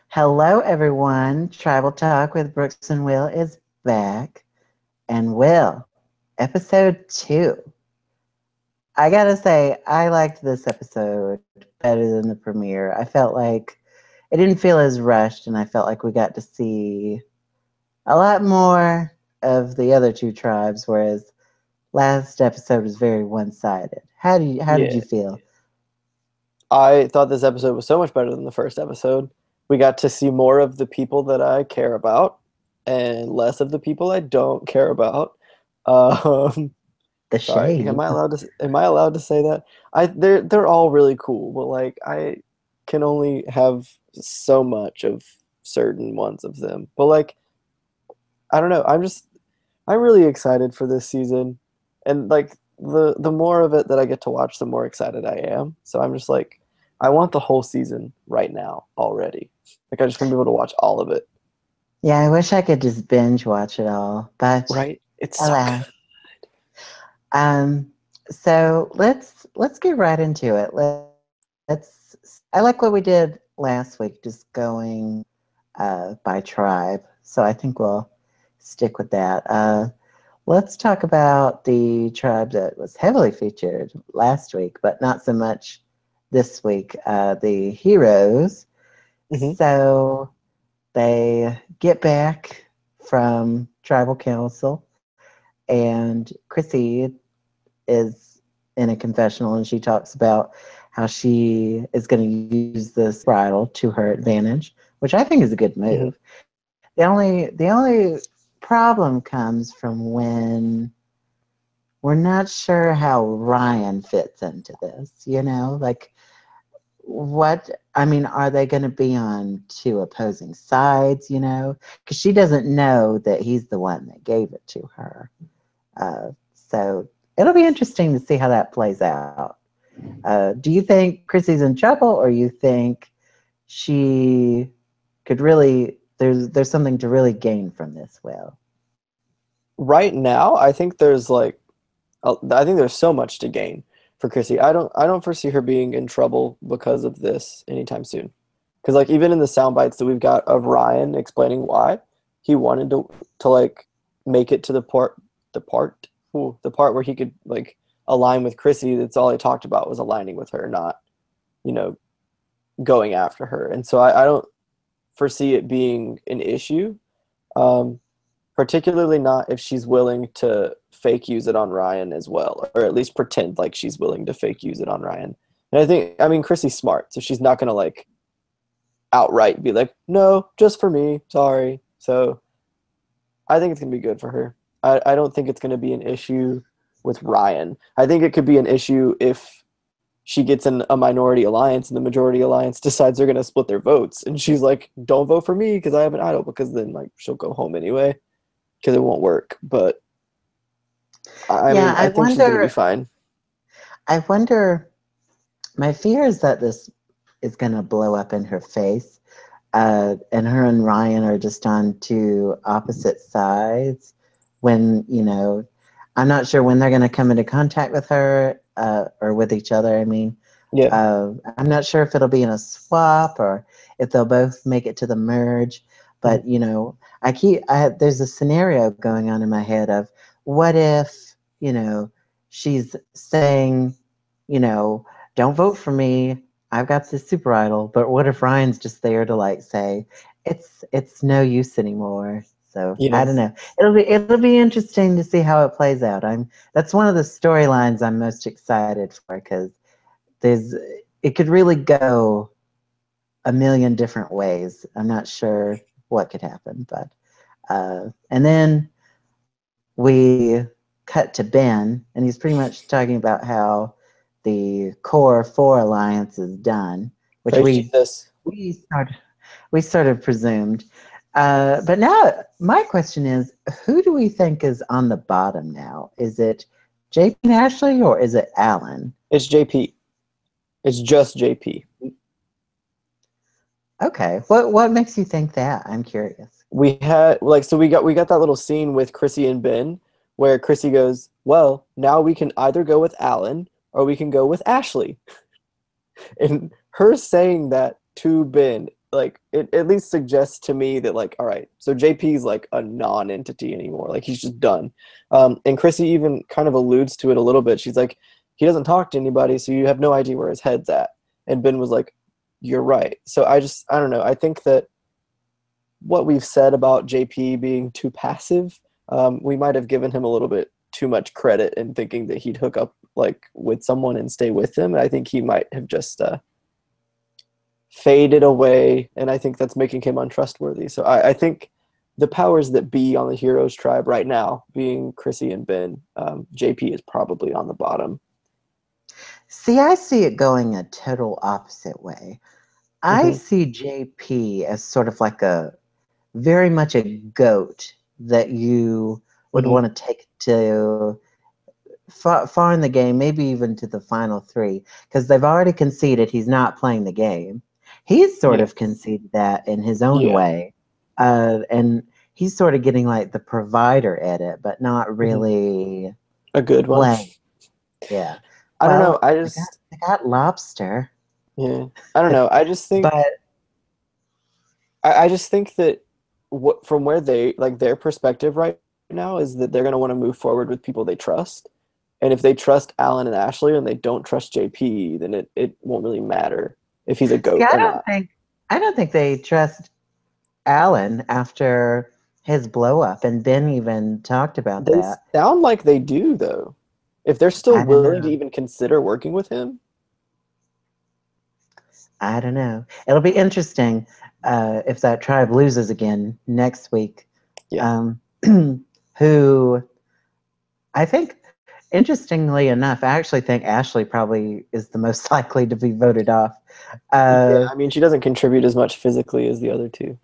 Hello, everyone. Tribal Talk with Brooks and Will is back. And Will, episode 2. I gotta say, I liked this episode better than the premiere. I felt like it didn't feel as rushed, and I felt like we got to see a lot more of the other two tribes, whereas last episode was very one-sided. How did Yeah, you feel? I thought this episode was so much better than the first episode. We got to see more of the people that I care about and less of the people I don't care about. Um, The sorry, shade. am I allowed to say that? They're all really cool, but like I can only have so much of certain ones of them. But like I don't know, I'm really excited for this season, and like the more of it that I get to watch, the more excited I am. So I'm just like, I want the whole season right now already. Like I just want to be able to watch all of it. Yeah, I wish I could just binge watch it all, but Right? It's so good. alas. Um, so let's get right into it. Let's. I like what we did last week, just going by tribe. So I think we'll stick with that. Let's talk about the tribe that was heavily featured last week, but not so much this week. The heroes. Hmm. So they get back from tribal council, and Chrissy is in a confessional and she talks about how she is going to use this bridle to her advantage, which I think is a good Hmm. move. The only problem comes from when we're not sure how Ryan fits into this, like what I mean, are they going to be on two opposing sides, because she doesn't know that he's the one that gave it to her. So it'll be interesting to see how that plays out. Do you think Chrissy's in trouble, or you think she could really there's something to really gain from this? Will? Right now, I think there's so much to gain for Chrissy. I don't foresee her being in trouble because of this anytime soon. Because like even in the sound bites that we've got of Ryan explaining why he wanted to like make it to the part where he could like align with Chrissy, that's all he talked about was aligning with her, not, you know, going after her. And so I don't foresee it being an issue. Um, Particularly not if she's willing to fake use it on Ryan as well, or at least pretend like she's willing to fake use it on Ryan. And I mean, Chrissy's smart, so she's not gonna like outright be like, no, just for me, sorry. So I think it's gonna be good for her. I don't think it's gonna be an issue with Ryan. I think it could be an issue if she gets in a minority alliance and the majority alliance decides they're gonna split their votes, and she's like, don't vote for me because I have an idol, because then like she'll go home anyway because it won't work. But I Yeah, mean, I think she's gonna be fine. I wonder. My fear is that this is going to blow up in her face, and her and Ryan are just on two opposite sides. When I'm not sure when they're going to come into contact with her or with each other. I mean, Yeah. I'm not sure if it'll be in a swap or if they'll both make it to the merge. Mhm. But there's a scenario going on in my head of what if she's saying, you know, don't vote for me. I've got this super idol. But what if Ryan's just there to like say, it's no use anymore. So I Yeah. don't know. It'll be interesting to see how it plays out. That's one of the storylines I'm most excited for because there's it could really go a million different ways. I'm not sure what could happen, but and then we cut to Ben, and he's pretty much talking about how the core four alliance is done, which Praise we Jesus. we sort we sort of presumed. But now my question is, who do we think is on the bottom now? Is it JP and Ashley or is it Alan? It's JP. It's just JP. Okay. What makes you think that? I'm curious. We had like so we got that little scene with Chrissy and Ben where Chrissy goes, "Well, now we can either go with Alan or we can go with Ashley." And her saying that to Ben like it at least suggests to me that like, all right, so JP's like a non-entity anymore. Like he's just done. And Chrissy even kind of alludes to it a little bit. She's like, he doesn't talk to anybody, so you have no idea where his head's at. And Ben was like, you're right. So I don't know. I think that what we've said about JP being too passive, we might have given him a little bit too much credit in thinking that he'd hook up like with someone and stay with them. And I think he might have just faded away, and I think that's making him untrustworthy. So I think the powers that be on the Heroes tribe right now, being Chrissy and Ben, JP is probably on the bottom. See, I see it going a total opposite way. I Mhm. see JP as sort of like a very much a goat that you would Mhm. want to take to far in the game, maybe even to the final three, because they've already conceded he's not playing the game. He's sort Yeah. of conceded that in his own Yeah. way. And he's sort of getting like the provider edit, but not Mhm. really A good one. playing. Yeah. I don't know. Well, they got Lobster, Yeah. I don't know. I just think but I just think that what from where they like their perspective right now is that they're going to want to move forward with people they trust. And if they trust Alan and Ashley and they don't trust JP, then it won't really matter if he's a see, goat or not. I don't think they trust Alan after his blow up, and Ben even talked about They that. sound like they do though. If they're still I don't willing to know. even consider working with him, I don't know. It'll be interesting if that tribe loses again next week. yeah. Um, who I think, interestingly enough, I actually think Ashley probably is the most likely to be voted off. Yeah, Uh, I mean she doesn't contribute as much physically as the other two.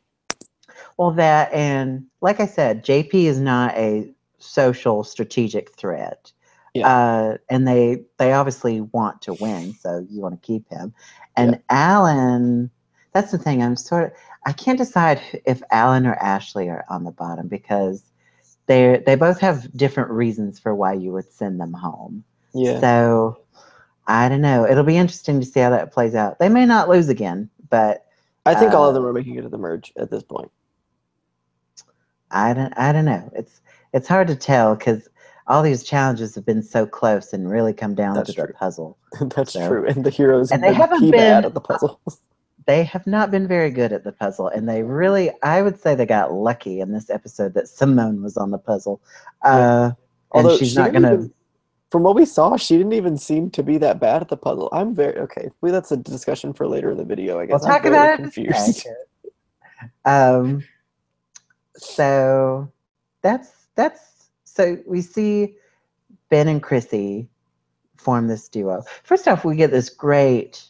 well, that and like I said, JP is not a social strategic threat. Yeah. And they obviously want to win, so you want to keep him. Yeah. And Alan, that's the thing. I can't decide if Alan or Ashley are on the bottom because they both have different reasons for why you would send them home. Yeah. So I don't know. It'll be interesting to see how that plays out. They may not lose again, but I think all of uh, them are making it to the merge at this point. I don't know. It's hard to tell because all these challenges have been so close and really come down That's to the true. puzzle. That's So true. And the heroes and have been pee bad at the puzzle. they have not been very good at the puzzle, and they really I would say they got lucky in this episode that Simone was on the puzzle. Yeah. And Although she's she not didn't gonna. even, from what we saw, she didn't even seem to be that bad at the puzzle. I'm very okay. Well, that's a discussion for later in the video, I We'll guess. I'm talk very about it in a confused. second. Um, so that's so we see Ben and Chrissy form this duo. First off, we get this great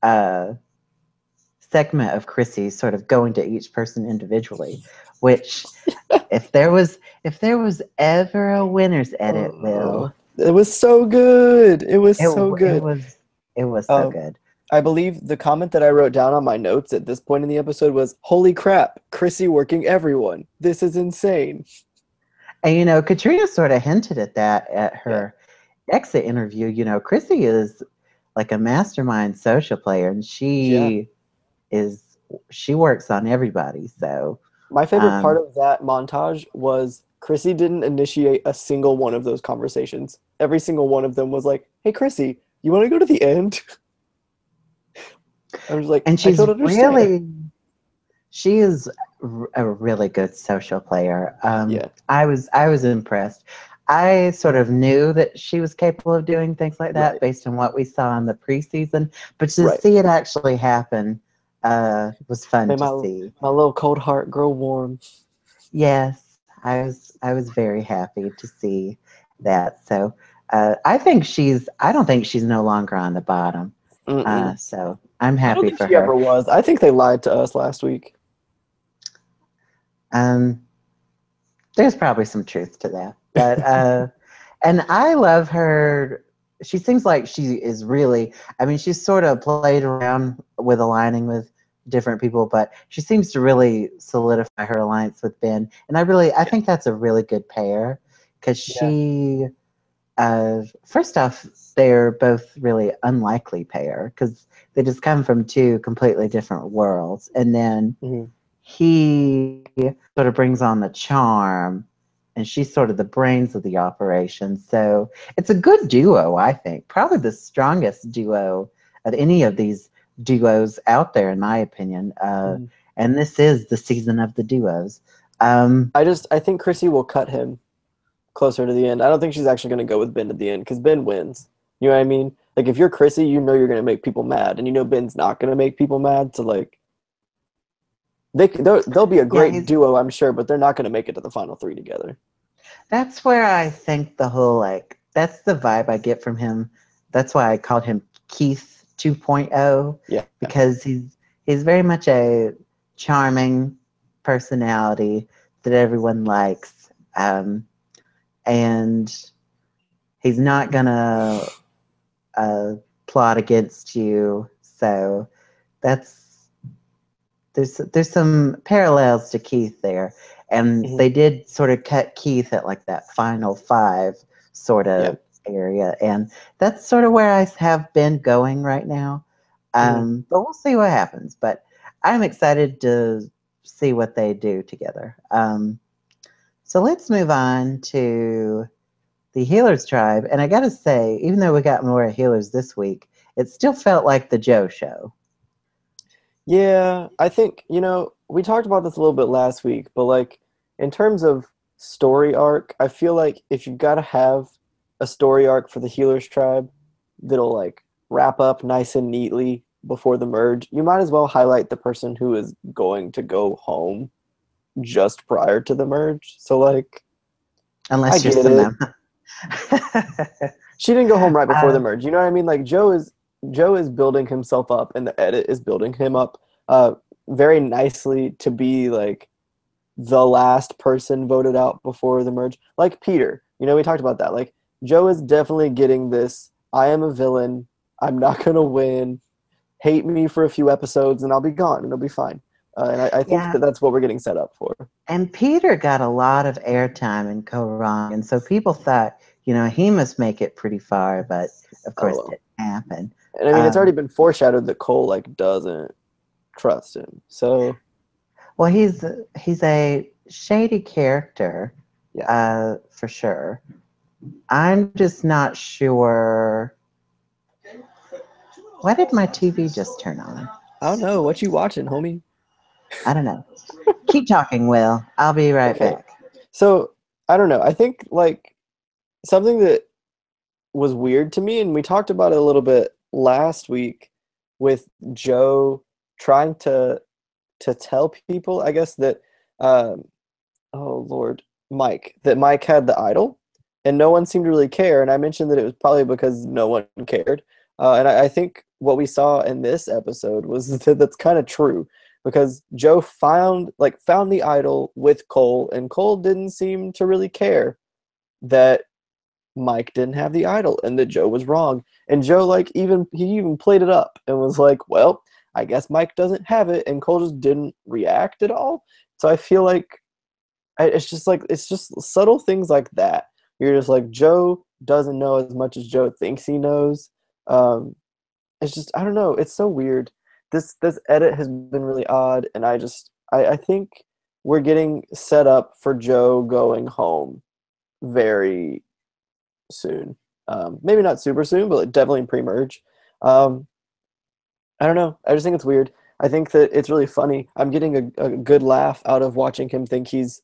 uh, segment of Chrissy sort of going to each person individually, which if there was ever a winner's edit, Oh, Will, it was so good. It was it so it good. was it was so Um, good. I believe the comment that I wrote down on my notes at this point in the episode was, "Holy crap, Chrissy working everyone. This is insane." And you know, Katrina sort of hinted at that at Yeah. her exit interview. You know, Chrissy is like a mastermind social player, and Yeah. is she works on everybody. So My favorite part um, of that montage was Chrissy didn't initiate a single one of those conversations. Every single one of them was like, "Hey, Chrissy, you want to go to the end?" I was like, and "I don't understand." she is a really good social player. Yeah. I was impressed. I sort of knew that she was capable of doing things like that Right. based on what we saw in the preseason, but to Right. see it actually happen was fun Made to my see. my little cold heart grow warm. Yes, I was very happy to see that. So I think I don't think she's no longer on the bottom. Mm-mm. So I'm I don't happy think for she her. ever was. I think they lied to us last week. Um, there's probably some truth to that, but and I love her. She seems like she is really. I mean, she's sort of played around with aligning with different people, but she seems to really solidify her alliance with Ben. And I Yeah. think that's a really good pair because Yeah. First off, they're both really unlikely pair because they just come from two completely different worlds. And then Mhm. he sort of brings on the charm, and she's sort of the brains of the operation. So it's a good duo, I think. Probably the strongest duo of any of these duos out there, in my opinion. Mhm. And this is the season of the duos. I think Chrissy will cut him closer to the end. I don't think she's actually going to go with Ben at the end because Ben wins. You know what I mean? Like if you're Chrissy, you know you're going to make people mad, and you know Ben's not going to make people mad. So like they'll be a Yeah, great duo, I'm sure, but they're not going to make it to the final three together. that's where I think the whole like that's the vibe I get from him. That's why I called him Keith 2.0 Yeah. because he's very much a charming personality that everyone likes, and he's not gonna uh, plot against you. So that's there's some parallels to Keith there, and Mhm. they did sort of cut Keith at like that final five sort Yeah. of area, and that's sort of where I have been going right now. Mhm. But we'll see what happens. But I'm excited to see what they do together. So let's move on to the Healers Tribe, and I gotta say, even though we got more healers this week, it still felt like the Joe show. Yeah, I think, we talked about this a little bit last week, but like in terms of story arc, I feel like if you've got to have a story arc for the Healers Tribe that'll like wrap up nice and neatly before the merge, you might as well highlight the person who is going to go home just prior to the merge. So like I Unless you're get it. Samantha. She didn't go home right before the uh, merge. You know what I mean? Like Joe is building himself up, and the edit is building him up very nicely to be like the last person voted out before the merge. Like Peter, we talked about that. Like Joe is definitely getting this. I am a villain. I'm not gonna win. Hate me for a few episodes, and I'll be gone, and it'll be fine. And I think yeah, that that's what we're getting set up for. and Peter got a lot of airtime in Korong, and so people thought, he must make it pretty far, but of Oh course well. it didn't happen. And I mean, it's already Um, been foreshadowed that Cole like doesn't trust him. So well, he's a shady character, yeah. for sure. I'm just not sure. Why did my TV just turn on? I don't know. What you watching, homie? I don't know. Keep talking, Will. I'll be right Okay. back. So I don't know. I think like something that was weird to me, and we talked about it a little bit last week with Joe trying to tell people, I guess, that oh Lord, that Mike had the idol, and no one seemed to really care. And I mentioned that it was probably because no one cared. And I think what we saw in this episode was that that's kind of true because Joe found the idol with Cole, and Cole didn't seem to really care that Mike didn't have the idol and that Joe was wrong. And Joe he even played it up and was like, well, I guess Mike doesn't have it, and Cole just didn't react at all. So I feel like it's just subtle things like that. You're just like Joe doesn't know as much as Joe thinks he knows. It's just I don't know. It's so weird. This edit has been really odd, and I think we're getting set up for Joe going home very soon. Maybe not super soon, but definitely pre-merge. Um, I don't know. I just think it's weird. I think that it's really funny. I'm getting a good laugh out of watching him think he's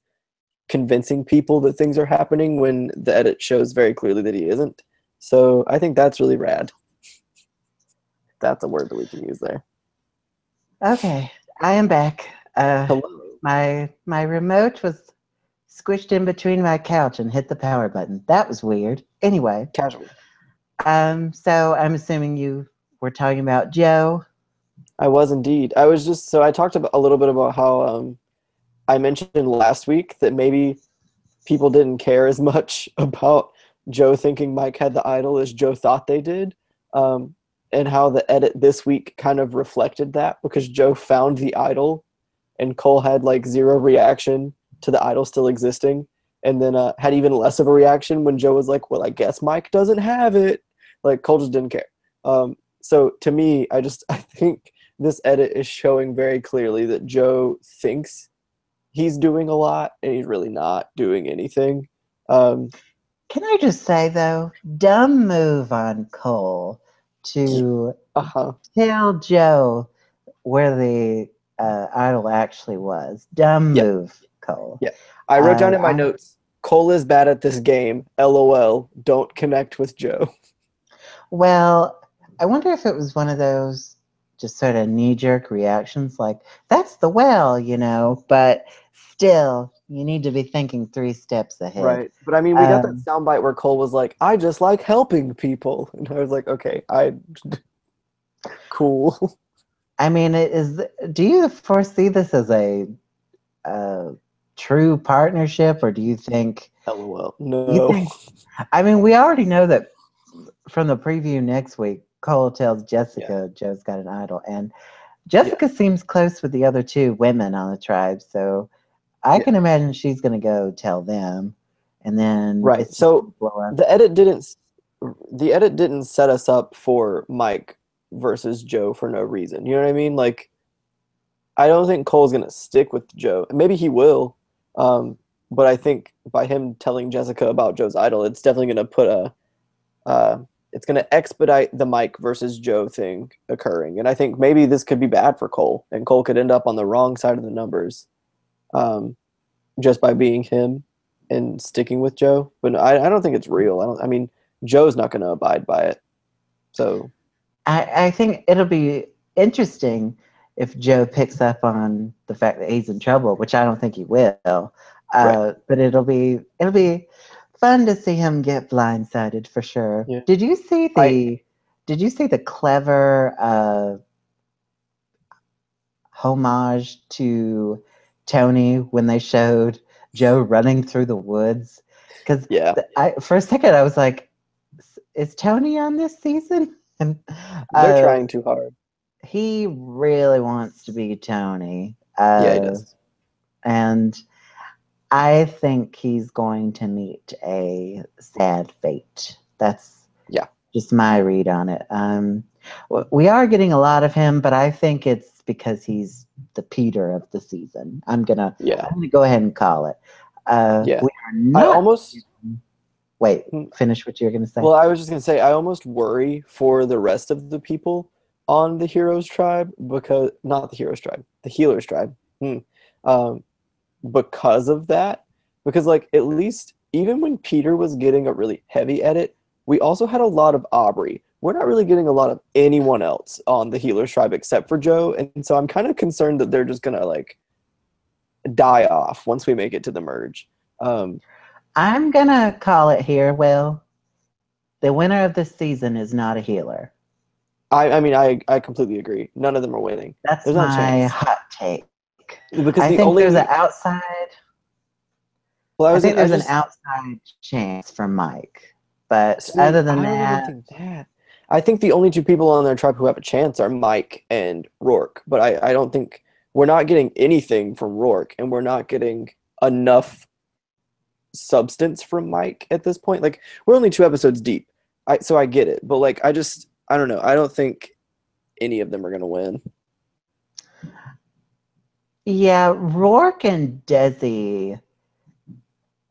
convincing people that things are happening when the edit shows very clearly that he isn't. So I think that's really rad. That's a word that we can use there. Okay, I am back. Hello. My remote was squished in between my couch and hit the power button. That was weird. Anyway, Casual. so I'm assuming you were talking about Joe. I was indeed. I talked about a little bit about how I mentioned last week that maybe people didn't care as much about Joe thinking Mike had the idol as Joe thought they did. Um, and how the edit this week kind of reflected that because Joe found the idol and Cole had like zero reaction to the idol still existing. and then had even less of a reaction when Joe was like, "Well, I guess Mike doesn't have it." Like Cole just didn't care. So to me, I think this edit is showing very clearly that Joe thinks he's doing a lot, and he's really not doing anything. Can I just say though, dumb move on Cole to tell Joe where the idol actually was. Dumb Yep. move, Cole. Yeah. I wrote down in my notes, Cole is bad at this game. LOL. Don't connect with Joe. Well, I wonder if it was one of those just sort of knee-jerk reactions, like, that's the well, you know, but still, you need to be thinking 3 steps ahead. Right. But I mean, we got that soundbite where Cole was like, I just like helping people. And I was like, okay, cool. I mean, do you foresee this as a true partnership, or do you think? LOL. No. I mean, we already know that from the preview next week. Cole tells Jessica Joe's got an idol, and Jessica seems close with the other 2 women on the tribe, so I can imagine she's going to go tell them, and then right. So the edit didn't set us up for Mike versus Joe for no reason. You know what I mean? Like, I don't think Cole's going to stick with Joe. Maybe he will, but I think by him telling Jessica about Joe's idol, it's definitely going to put it's going to expedite the Mike versus Joe thing occurring. And I think maybe this could be bad for Cole, and Cole could end up on the wrong side of the numbers just by being him and sticking with Joe. But I don't think it's real. I mean, Joe's not going to abide by it. So I think it'll be interesting if Joe picks up on the fact that he's in trouble, which I don't think he will. But it'll be fun to see him get blindsided for sure. Yeah. Did you see the clever homage to Tony when they showed Joe running through the woods? Because for a second I was like, is Tony on this season? And they're trying too hard. He really wants to be Tony. Yeah, he does. And I think he's going to meet a sad fate. That's just my read on it. We are getting a lot of him, but I think it's because he's the Peter of the season. I'm gonna go ahead and call it. We are not. Wait, finish what you're gonna say. Well, I was just gonna say I almost worry for the rest of the people on the Heroes tribe, because not the Heroes tribe, the Healers tribe. Because of that, because like at least even when Peter was getting a really heavy edit, we also had a lot of Aubrey. We're not really getting a lot of anyone else on the Healers tribe except for Joe, and so I'm kind of concerned that they're just gonna like die off once we make it to the merge. I'm gonna call it here, Will. The winner of this season is not a healer. I mean, I completely agree. None of them are winning. That's my hot take. Because I think there's an outside. Well, I think there's an outside chance for Mike, but other than that, I think the only 2 people on their tribe who have a chance are Mike and Rourke. But I don't think we're not getting anything from Rourke, and we're not getting enough substance from Mike at this point. Like, we're only 2 episodes deep, so I get it. But like, I don't know. I don't think any of them are gonna win. Yeah, Rourke and Desi,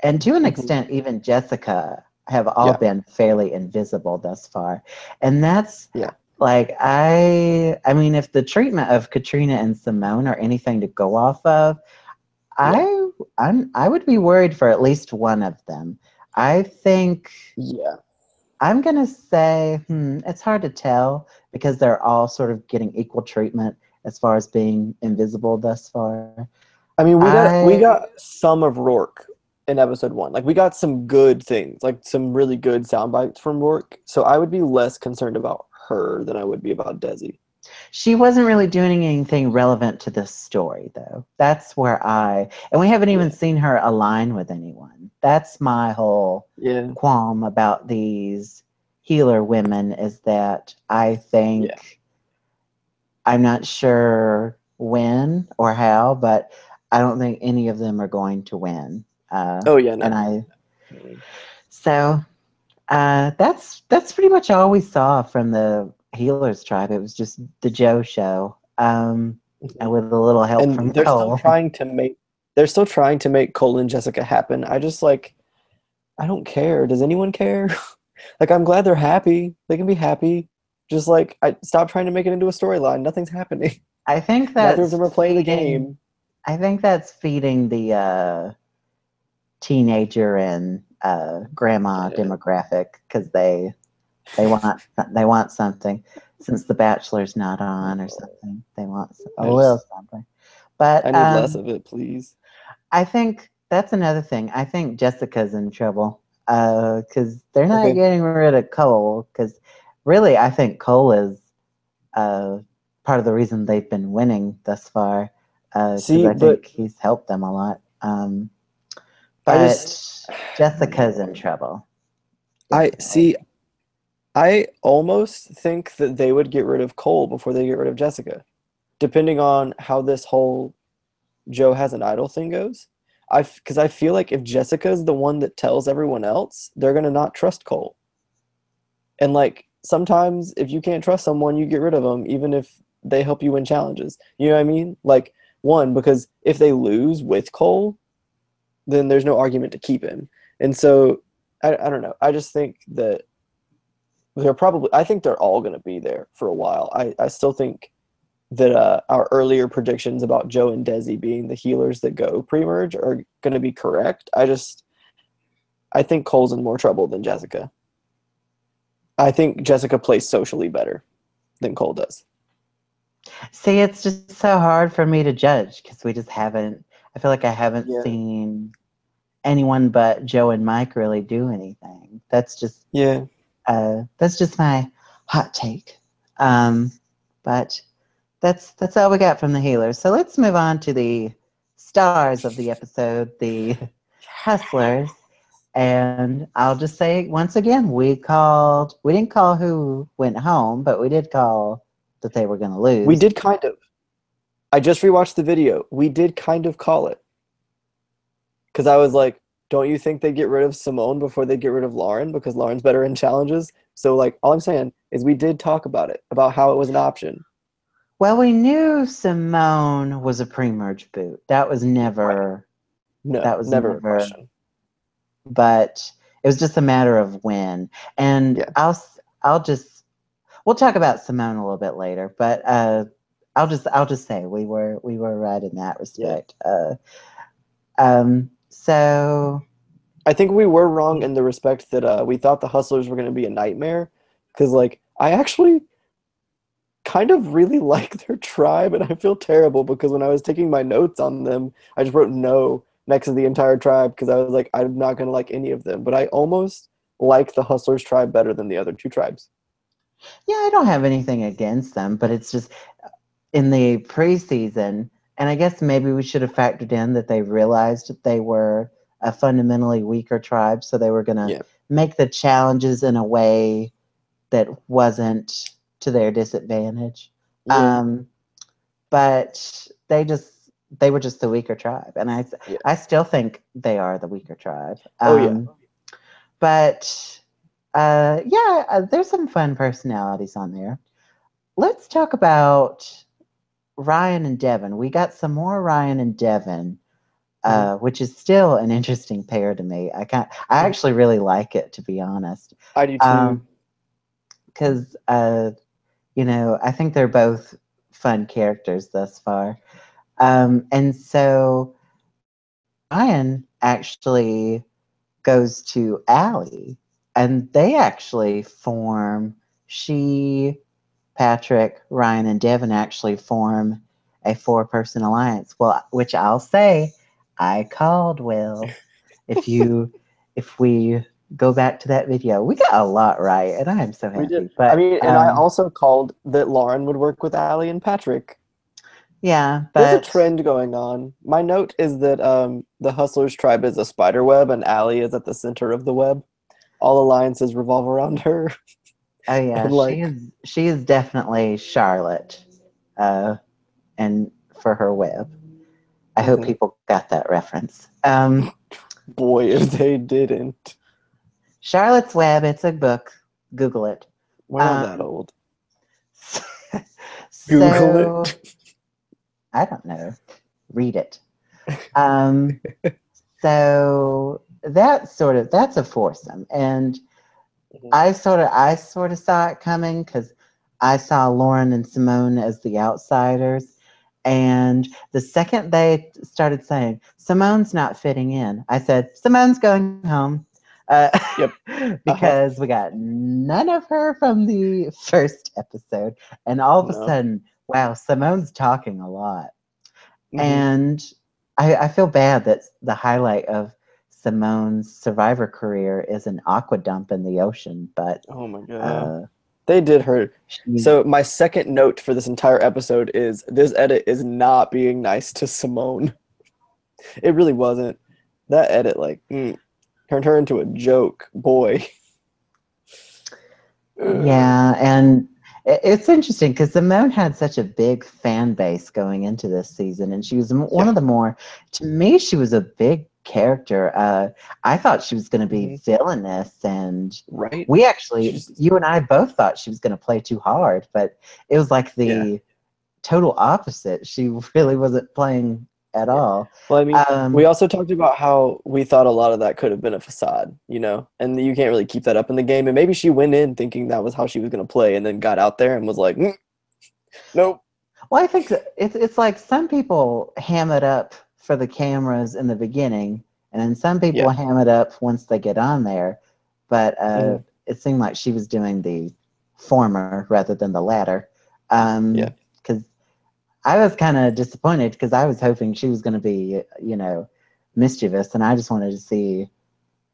and to an extent even Jessica, have all been fairly invisible thus far. And that's like, I mean, if the treatment of Katrina and Simone are anything to go off of, I would be worried for at least one of them. I think I'm gonna say it's hard to tell because they're all sort of getting equal treatment as far as being invisible thus far. I mean, we got some of Rourke in episode 1. Like, we got some good things, like some really good sound bites from Rourke. So I would be less concerned about her than I would be about Desi. She wasn't really doing anything relevant to this story, though. That's where and we haven't even seen her align with anyone. That's my whole qualm about these healer women, is that I think I'm not sure when or how, but I don't think any of them are going to win. Oh yeah, And no. I so that's pretty much all we saw from the Healers tribe. It was just the Joe show, and Mhm. with a little help from And they're still Cole. trying to make Cole and Jessica happen. I just like I don't care. Does anyone care? Like I'm glad they're happy. They can be happy. Just like I stop trying to make it into a storyline. Nothing's happening. I think Neither of that's them are playing the feeding. game. I think that's feeding the teenager and grandma Yeah. demographic because they want they want something. Since The Bachelor's not on or something, they want a little something. But I need less of it, please. I think that's another thing. I think Jessica's in trouble because they're not Okay. getting rid of Cole. Because really, I think Cole is uh, part of the reason they've been winning thus far. Because See, I but think he's helped them a lot. I just But I don't Jessica's in know. trouble, I definitely. see I almost think that they would get rid of Cole before they get rid of Jessica, depending on how this whole Joe has an idol thing goes. Because I feel like if Jessica's the one that tells everyone else, they're gonna not trust Cole. And like sometimes if you can't trust someone, you get rid of them, even if they help you win challenges. You know what I mean? Like one, because if they lose with Cole, then there's no argument to keep him. And so I don't know. I just think that I think they're all going to be there for a while. I still think that our earlier predictions about Joe and Desi being the healers that go pre-merge are going to be correct. I think Cole's in more trouble than Jessica. I think Jessica plays socially better than Cole does. See, it's just so hard for me to judge because we just haven't. I feel like I haven't Yeah. seen anyone but Joe and Mike really do anything. Yeah. That's just my hot take. Um, but that's all we got from the healers. So let's move on to the stars of the episode, the hustlers. And I'll just say once again, we didn't call who went home, but we did call that they were going to We lose. did kind of. I just rewatched the video. We did kind of call it. Because I was like, don't you think they get rid of Simone before they get rid of Lauren? Because Lauren's better in challenges. So, like, all I'm saying is we did talk about it, about how it was an option. Well, we knew Simone was a pre-merge boot. Right. That No, was never a never, question. but it was just a matter of when. And Yeah. I'll just we'll talk about Simone a little bit later, but I'll just say we were right in that Yeah. respect. So I think we were wrong in the respect that we thought the Hustlers were going to be a nightmare. Because, like, I actually kind of really like their tribe, and I feel terrible because when I was taking my notes on them, I just wrote no next to the entire tribe because I was like, I'm not gonna like any of them. But I almost like the Hustlers tribe better than the other two tribes. yeah, I don't have anything against them, but it's just in the preseason, and I guess maybe we should have factored in that they realized that they were a fundamentally weaker tribe, so they were going to Yeah. make the challenges in a way that wasn't to their disadvantage. Yeah. Um, but they were just the weaker tribe, and Yeah. I still think they are the weaker tribe. Oh yeah. But yeah, there's some fun personalities on there. Let's talk about Ryan and Devin. We got some more Ryan and Devin, Hmm. which is still an interesting pair to me. I Hmm. actually really like it, to be honest, I do too. because you know I think they're both fun characters thus far. And so Ryan actually goes to Allie, and they actually form. She, Patrick, Ryan, and Devin actually form a four-person alliance. Well, which I'll say, I called Will. If you, if we go back to that video, we got a lot right, and I am so We did. happy. I But mean, and I also called that Lauren would work with Allie and Patrick. yeah, There's a but trend going on. My note is that the Hustlers tribe is a spider web and Allie is at the center of the web. All alliances revolve around her. oh yeah, And like, she is definitely Charlotte, uh, and for her web. I hope mhm. people got that reference. Boy, if they didn't. Charlotte's Web, it's a book. Google it. We're not that old. Google So, it. I don't know. Read it. So that's a foursome. And I sort of saw it coming because I saw Lauren and Simone as the outsiders. And the second they started saying, Simone's not fitting in, I said, Simone's going home. Yep. Because we got none of her from the first episode. And all of a sudden, wow, Simone's talking a lot. And I feel bad that the highlight of Simone's Survivor career is an aqua dump in the ocean. But oh my god. They did her. So my second note for this entire episode is this edit is not being nice to Simone. It really wasn't. That edit turned her into a joke, boy. Yeah, and it's interesting because Simone had such a big fan base going into this season, and she was one of the more, to me, she was a big character. I thought she was going to be villainous, and we actually, you and I both thought she was going to play too hard, but it was like the total opposite. She really wasn't playing at all. Well, I mean, we also talked about how we thought a lot of that could have been a facade, and you can't really keep that up in the game. And maybe she went in thinking that was how she was going to play, and then got out there and was like, nope. Well, I think it's like some people ham it up for the cameras in the beginning, and then some people ham it up once they get on there. But it seemed like she was doing the former rather than the latter. Because I was kind of disappointed because I was hoping she was going to be, mischievous, and I just wanted to see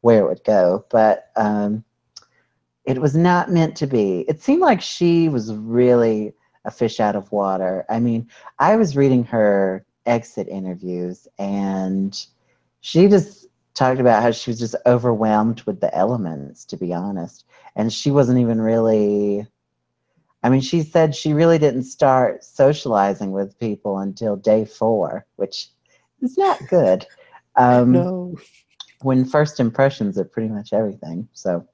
where it would go. But it was not meant to be. It seemed like she was really a fish out of water. I mean, I was reading her exit interviews, and she just talked about how she was just overwhelmed with the elements, to be honest. And she wasn't even really... I mean, she said she really didn't start socializing with people until day 4, which is not good. No. When first impressions are pretty much everything. So,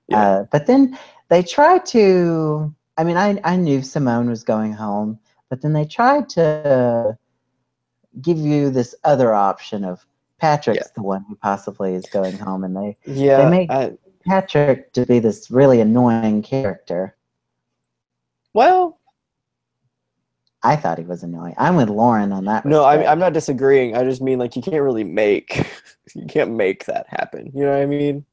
but then they tried to, I mean, I knew Simone was going home, but then they tried to give you this other option of Patrick's the one who possibly is going home. And they made Patrick to be this really annoying character. Well, I thought he was annoying. I'm with Lauren on that. No, I'm not disagreeing. I just mean you can't really you can't make that happen. You know what I mean?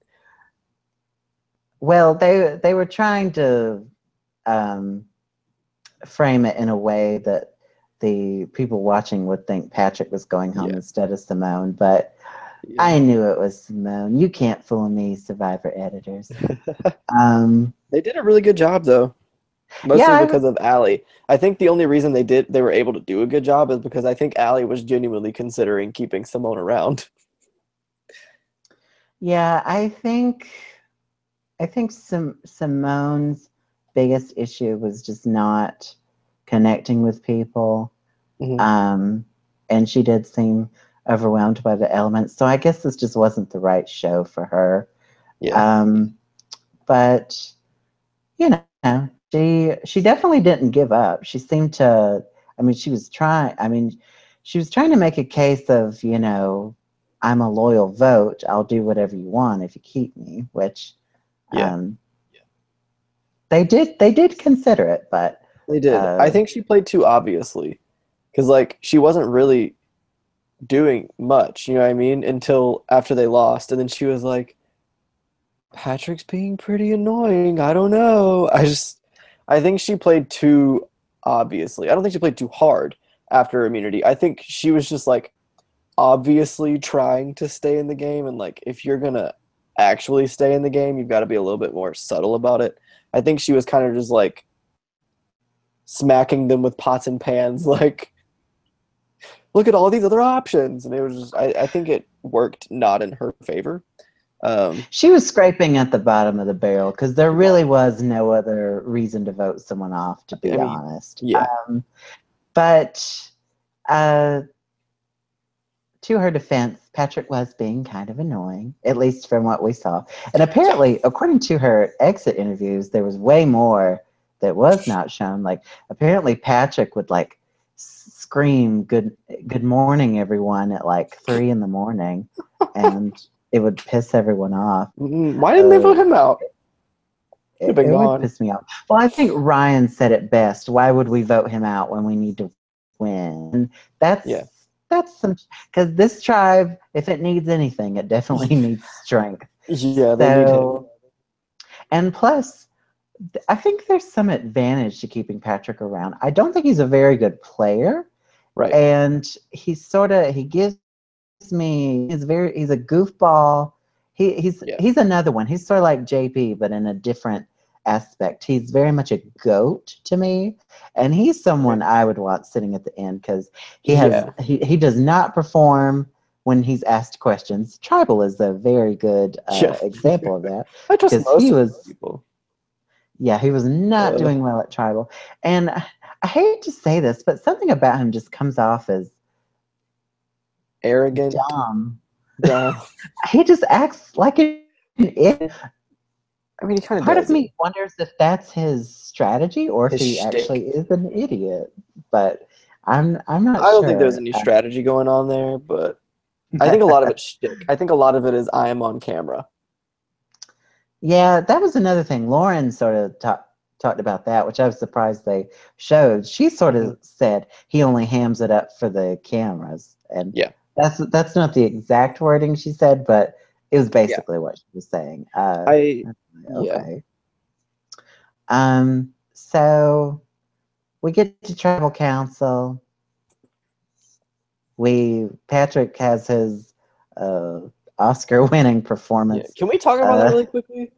Well, they were trying to frame it in a way that the people watching would think Patrick was going home instead of Simone, but I knew it was Simone. You can't fool me, Survivor editors. They did a really good job, though. Mostly because of Allie. I think the only reason they were able to do a good job is because I think Allie was genuinely considering keeping Simone around. Yeah, I think Simone's biggest issue was just not connecting with people. And she did seem overwhelmed by the elements. So I guess this just wasn't the right show for her. But she definitely didn't give up. She seemed to, she was trying to make a case of, I'm a loyal vote. I'll do whatever you want if you keep me, which they did consider it, but they did. I think she played too obviously, because she wasn't really doing much, you know what I mean, until after they lost, and then she was like, Patrick's being pretty annoying. I don't know. I think she played too obviously. I don't think she played too hard after immunity. I think she was just obviously trying to stay in the game, and if you're gonna actually stay in the game, you've got to be a little bit more subtle about it. I think she was kind of just smacking them with pots and pans, look at all these other options, and it was just I think it worked not in her favor. She was scraping at the bottom of the barrel because there really was no other reason to vote someone off, to be honest. Yeah. But to her defense, Patrick was being kind of annoying, at least from what we saw. And apparently, according to her exit interviews, there was way more that was not shown. Like apparently Patrick would like scream good morning everyone at like 3 a.m, and it would piss everyone off. Why didn't they vote him out? It would piss me off. Well, I think Ryan said it best. Why would we vote him out when we need to win? And that's some, because this tribe, if it needs anything, it definitely needs strength. Yeah, they need him. And plus, I think there's some advantage to keeping Patrick around. I don't think he's a very good player. Right. And he gives me, he's a goofball. He's another one. He's sort of like JP, but in a different aspect. He's very much a goat to me, and he's someone I would want sitting at the end because he does not perform when he's asked questions. Tribal is a very good example of that. I trust most people. Yeah, he was not doing well at Tribal, and I hate to say this, but something about him just comes off as arrogant, dumb. He just acts like an idiot. I mean, he kind of Part of me wonders if that's his strategy or if he actually is an idiot. But I'm not sure. I don't think there's any strategy going on there, but I think a lot of it's shtick. I think a lot of it is I am on camera. Yeah, that was another thing. Lauren sort of talked about that, which I was surprised they showed. She sort of said he only hams it up for the cameras, and that's not the exact wording she said, but it was basically what she was saying. Okay. So we get to tribal council. Patrick has his Oscar-winning performance. Yeah. Can we talk about that really quickly?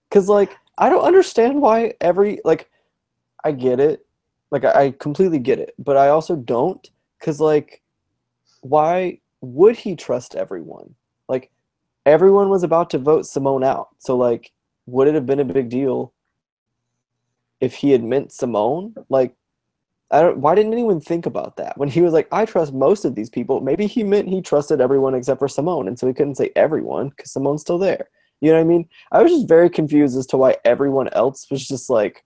Because like I don't understand why I get it, like I completely get it, but I also don't, because like why would he trust everyone? Like everyone was about to vote Simone out, so like would it have been a big deal if he had meant Simone? Like why didn't anyone think about that when he was like, I trust most of these people? Maybe he meant he trusted everyone except for Simone, and so he couldn't say everyone because Simone's still there. You know what I mean? I was just very confused as to why everyone else was just like,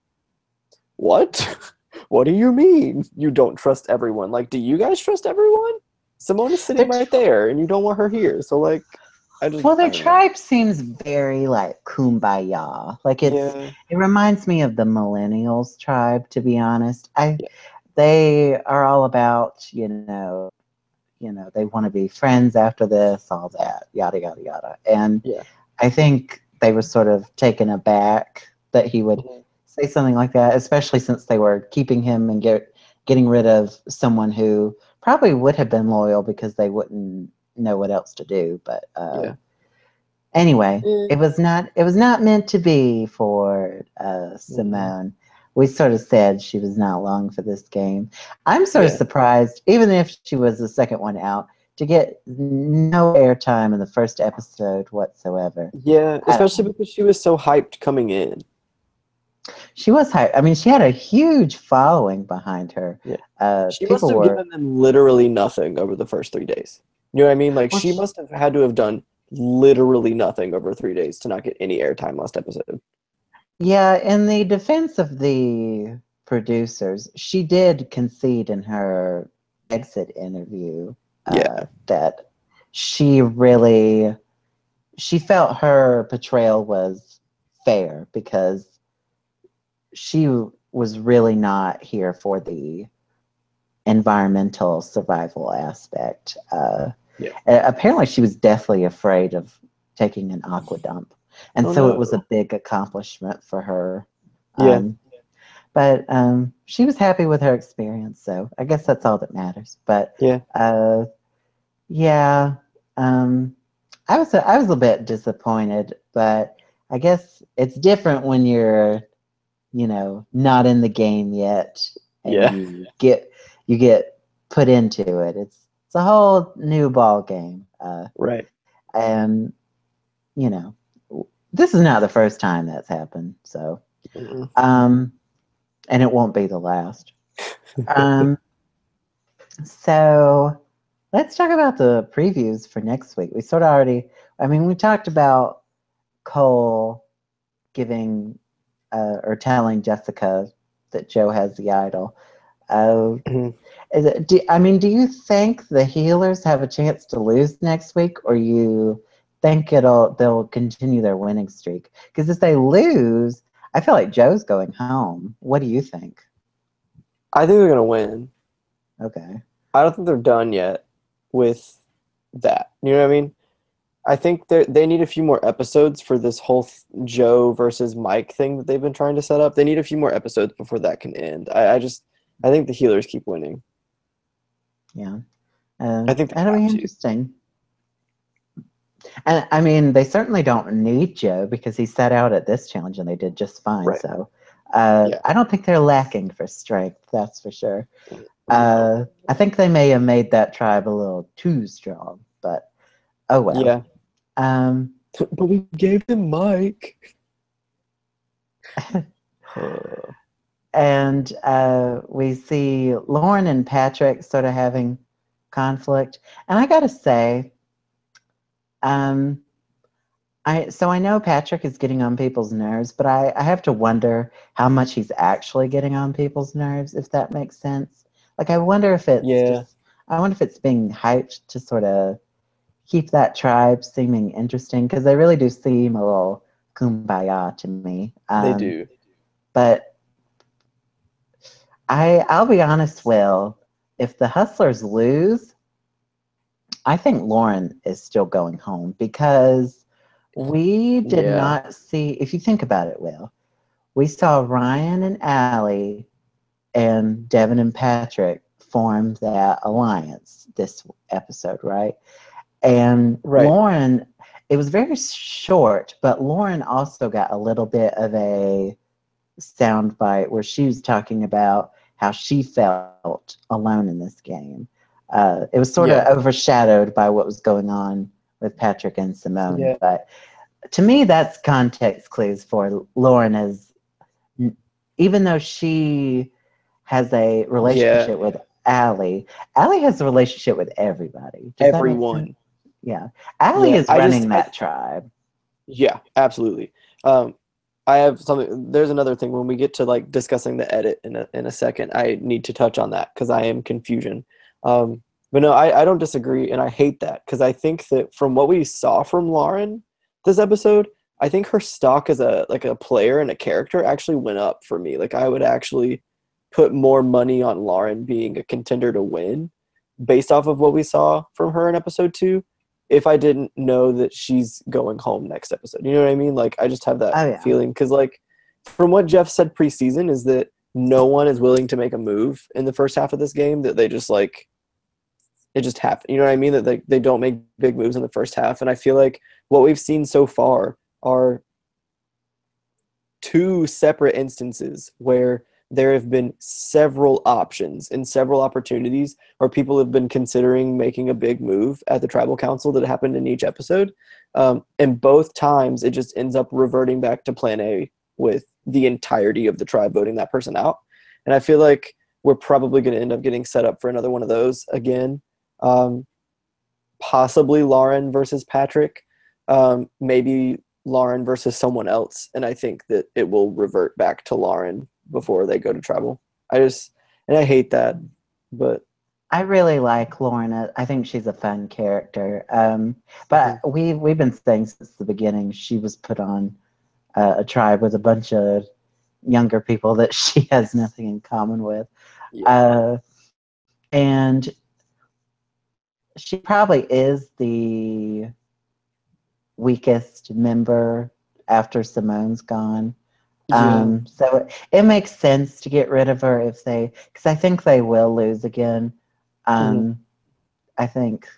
what? What do you mean you don't trust everyone? Like, do you guys trust everyone? Simone is sitting right there, and you don't want her here. So, like, their tribe seems very, like, kumbaya. Like, it reminds me of the Millennials tribe, to be honest. They are all about, you know, they want to be friends after this, all that, yada, yada, yada. And I think they were sort of taken aback that he would say something like that, especially since they were keeping him and getting rid of someone who probably would have been loyal because they wouldn't know what else to do. But anyway, it was not meant to be for Simone. We sort of said she was not long for this game. I'm sort of surprised, even if she was the second one out, to get no airtime in the first episode whatsoever. Yeah, especially because she was so hyped coming in. She was hyped. I mean, she had a huge following behind her. Yeah. She must have given them literally nothing over the first 3 days. You know what I mean? Like, she must have had to have done literally nothing over 3 days to not get any airtime last episode. Yeah, in the defense of the producers, she did concede in her exit interview that she felt her portrayal was fair because she was really not here for the environmental survival aspect. Apparently she was deathly afraid of taking an aqua dump. And it was a big accomplishment for her. But she was happy with her experience, so I guess that's all that matters. But I was a bit disappointed, but I guess it's different when you're, not in the game yet, and you get put into it. It's a whole new ball game, right? And this is not the first time that's happened, so and it won't be the last. So Let's talk about the previews for next week. We sort of already, I mean, we talked about Cole giving or telling Jessica that Joe has the idol. Mhm. Do you think the healers have a chance to lose next week, or you think they'll continue their winning streak? Because if they lose, I feel like Joe's going home. What do you think? I think they're gonna win. Okay. I don't think they're done yet with that. You know what I mean? I think they need a few more episodes for this whole Joe versus Mike thing that they've been trying to set up. They need a few more episodes before that can end. I think the healers keep winning. Yeah. I think they That'll be have to. interesting. And I mean, they certainly don't need Joe because he set out at this challenge and they did just fine. Right. So Yeah. I don't think they're lacking for strength, that's for sure. I think they may have made that tribe a little too strong, but oh well. Yeah. Um, But we gave them Mike. and we see Lauren and Patrick sort of having conflict. And I gotta say, I know Patrick is getting on people's nerves, but I have to wonder how much he's actually getting on people's nerves, if that makes sense. Like I wonder if it's being hyped to sort of keep that tribe seeming interesting, because they really do seem a little kumbaya to me. They do. But I'll be honest, Will, if the Hustlers lose, I think Lauren is still going home because we did Yeah. not see, if you think about it, Will, we saw Ryan and Allie and Devin and Patrick form that alliance this episode, right? And Right. Lauren, it was very short, but Lauren also got a little bit of a soundbite where she was talking about how she felt alone in this game. It was sort of overshadowed by what was going on with Patrick and Simone. Yeah. But to me, that's context clues for Lauren, as even though she has a relationship with Allie has a relationship with everybody. Does that make sense? Everyone. Yeah. Allie is running that tribe. Yeah, absolutely. I have something. There's another thing when we get to like discussing the edit in a second. I need to touch on that because I am confusion. But no, I don't disagree, and I hate that because I think that from what we saw from Lauren this episode, I think her stock as a player and a character actually went up for me. Like I would actually put more money on Lauren being a contender to win based off of what we saw from her in episode 2 if I didn't know that she's going home next episode. You know what I mean? Like I just have that feeling because like from what Jeff said preseason is that no one is willing to make a move in the first half of this game, that they just like it just happened. You know what I mean? That they don't make big moves in the first half. And I feel like what we've seen so far are 2 separate instances where there have been several options and several opportunities where people have been considering making a big move at the tribal council that happened in each episode. And both times it just ends up reverting back to plan A with the entirety of the tribe voting that person out. And I feel like we're probably going to end up getting set up for another one of those again. Possibly Lauren versus Patrick. Maybe Lauren versus someone else. And I think that it will revert back to Lauren before they go to tribal. I hate that, but I really like Lauren. I think she's a fun character. But we've been saying since the beginning she was put on a tribe with a bunch of younger people that she has nothing in common with. Yeah. And she probably is the weakest member after Simone's gone. Yeah. So it makes sense to get rid of her because I think they will lose again. I think,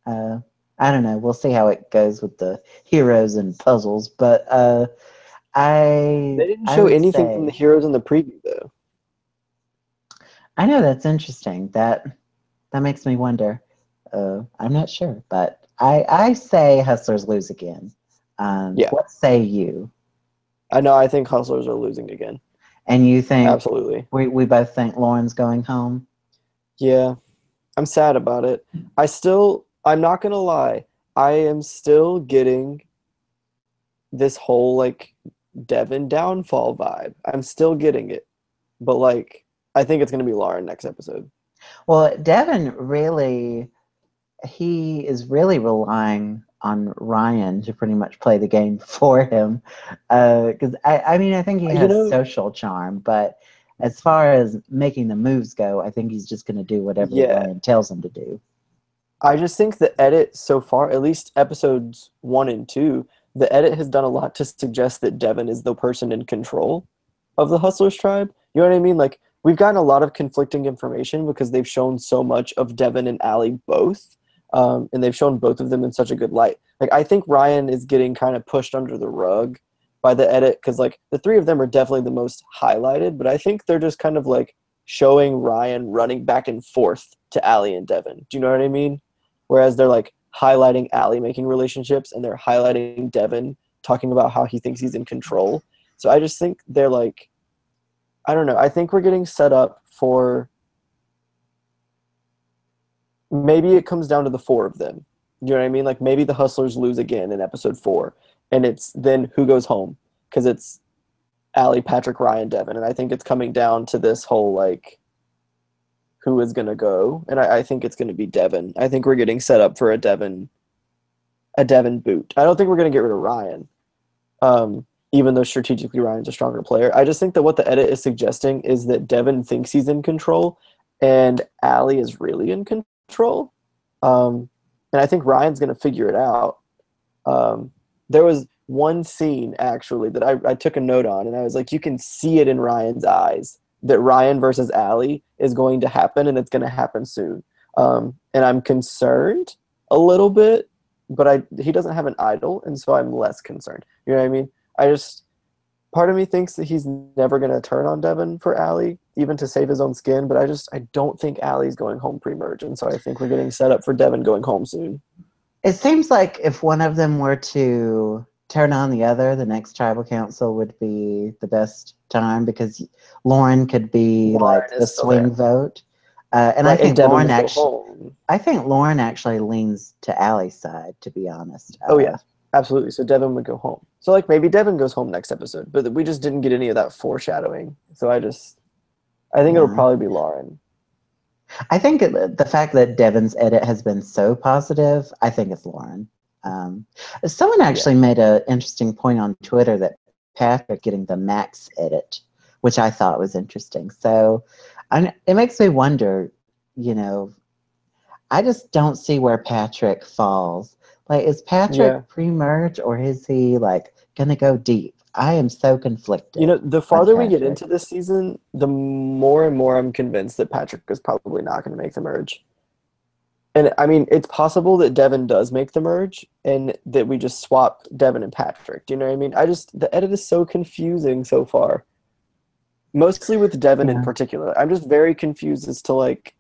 I don't know. We'll see how it goes with the heroes and puzzles, but they didn't show anything from the heroes in the preview though. I know, that's interesting. That makes me wonder. I'm not sure, but I say Hustlers lose again. What say you? I know. I think Hustlers are losing again. And you think? Absolutely. We both think Lauren's going home? Yeah. I'm sad about it. I'm not gonna lie, I am still getting this whole like Devin downfall vibe. I'm still getting it, but like I think it's gonna be Lauren next episode. Well, Devin really, he is really relying on Ryan to pretty much play the game for him. Because I mean, I think he has social charm, but as far as making the moves go, I think he's just going to do whatever Ryan tells him to do. I just think the edit so far, at least episodes 1 and 2, the edit has done a lot to suggest that Devin is the person in control of the Hustlers tribe. You know what I mean? Like, we've gotten a lot of conflicting information because they've shown so much of Devin and Allie both, and they've shown both of them in such a good light. Like, I think Ryan is getting kind of pushed under the rug by the edit because, like, the three of them are definitely the most highlighted, but I think they're just kind of, like, showing Ryan running back and forth to Allie and Devin. Do you know what I mean? Whereas they're, like, highlighting Allie making relationships and they're highlighting Devin talking about how he thinks he's in control. So I just think they're, like, I don't know. I think we're getting set up for maybe it comes down to the 4 of them. You know what I mean? Like maybe the Hustlers lose again in episode 4, and it's then who goes home because it's Allie, Patrick, Ryan, Devin, and I think it's coming down to this whole like who is gonna go, and I think it's gonna be Devin. I think we're getting set up for a Devin boot. I don't think we're gonna get rid of Ryan. Even though strategically Ryan's a stronger player. I just think that what the edit is suggesting is that Devin thinks he's in control and Allie is really in control. And I think Ryan's going to figure it out. There was one scene, actually, that I took a note on, and I was like, you can see it in Ryan's eyes that Ryan versus Allie is going to happen, and it's going to happen soon. And I'm concerned a little bit, but he doesn't have an idol, and so I'm less concerned. You know what I mean? Part of me thinks that he's never going to turn on Devin for Allie, even to save his own skin, but I don't think Allie's going home pre-merge, and so I think we're getting set up for Devin going home soon. It seems like if one of them were to turn on the other, the next tribal council would be the best time because Lauren could be like the swing vote. And I think Lauren actually leans to Allie's side, to be honest. Oh, yeah. Absolutely. So Devin would go home. So like maybe Devin goes home next episode, but we just didn't get any of that foreshadowing. So I think it'll probably be Lauren. I think the fact that Devin's edit has been so positive, I think it's Lauren. Someone actually made an interesting point on Twitter that Patrick getting the max edit, which I thought was interesting. So it makes me wonder, I just don't see where Patrick falls. Like, is Patrick pre-merge or is he like gonna go deep? I am so conflicted. The farther we get into this season, the more and more I'm convinced that Patrick is probably not going to make the merge. And I mean, it's possible that Devin does make the merge and that we just swap Devin and Patrick. Do you know what I mean? The edit is so confusing so far. Mostly with Devin in particular. I'm just very confused as to like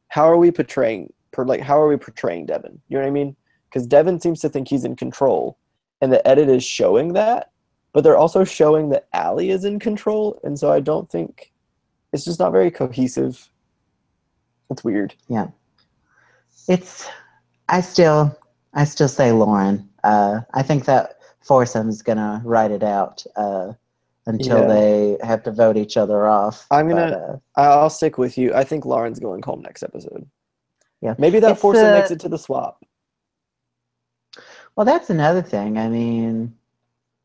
how are we portraying Devin? You know what I mean? Because Devin seems to think he's in control, and the edit is showing that, but they're also showing that Allie is in control, and so I don't think it's just not very cohesive. It's weird. Yeah. I still say Lauren. I think that foursome's gonna ride it out until they have to vote each other off. I'll stick with you. I think Lauren's going home next episode. Yeah. Maybe that foursome makes it to the swap. Well, that's another thing. I mean,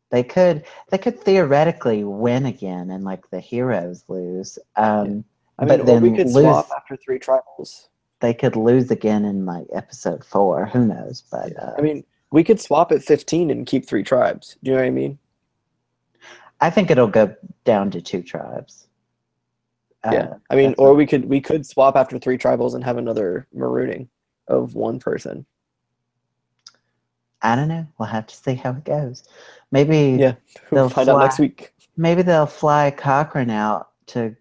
they could theoretically win again, and like the heroes lose. But then we could swap after 3 tribals. They could lose again in like episode 4. Who knows? But we could swap at 15 and keep 3 tribes. Do you know what I mean? I think it'll go down to 2 tribes. Or we could swap after 3 tribals and have another marooning of 1 person. I don't know. We'll have to see how it goes. Maybe we'll find out next week. Maybe they'll fly Cochran out to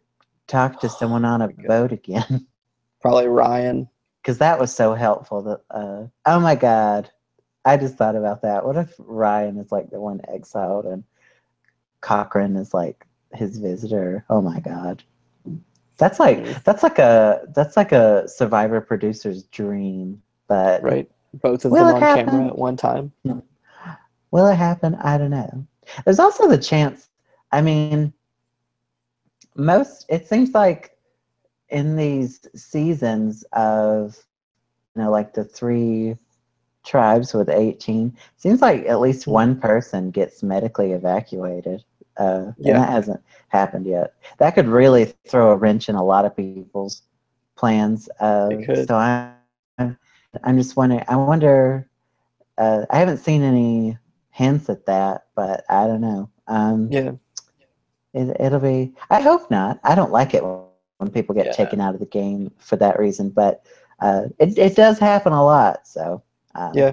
talk to someone on a boat again. Probably Ryan. Because that was so helpful. That oh my God, I just thought about that. What if Ryan is like the one exiled and Cochran is like his visitor? Oh my God. That's like a Survivor producer's dream, but Right? Both of will them it on camera happen? at one time. Will it happen? I don't know. There's also the chance. I mean, it seems like in these seasons of, like the three tribes with 18, seems like at least one person gets medically evacuated, and Yeah, that hasn't happened yet. That could really throw a wrench in a lot of people's plans. it could. So I'm just wondering. I wonder. I haven't seen any hints at that, but I don't know. Yeah, It'll be. I hope not. I don't like it when people get yeah, taken out of the game for that reason, but it does happen a lot. So yeah.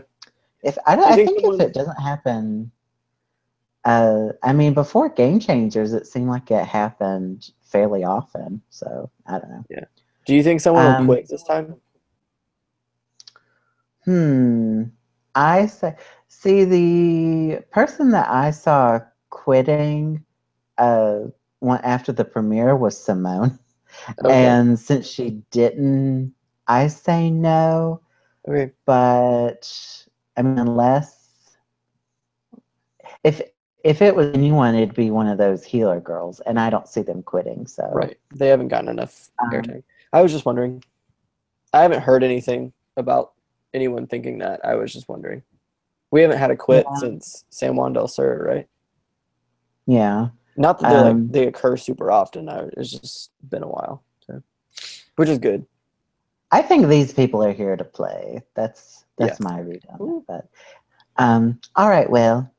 if Do you I think think if someone? it doesn't happen, I mean, before Game Changers, it seemed like it happened fairly often. So I don't know. Yeah. Do you think someone will Um, quit this time? hmm. I say, see the person that I saw quitting uh, one after the premiere was Simone. Okay. And since she didn't, I say no. Okay. But I mean, unless if if it was anyone, it'd be one of those healer girls, and I don't see them quitting. So Right. They haven't gotten enough um, airtime. I was just wondering. I haven't heard anything about anyone thinking that. I was just wondering. We haven't had a quit yeah, since San Juan del Sur, right? yeah. Not that Um, they occur super often. It's just been a while, so which is good. I think these people are here to play. Yeah. That's my read on it. Ooh. But all right, well,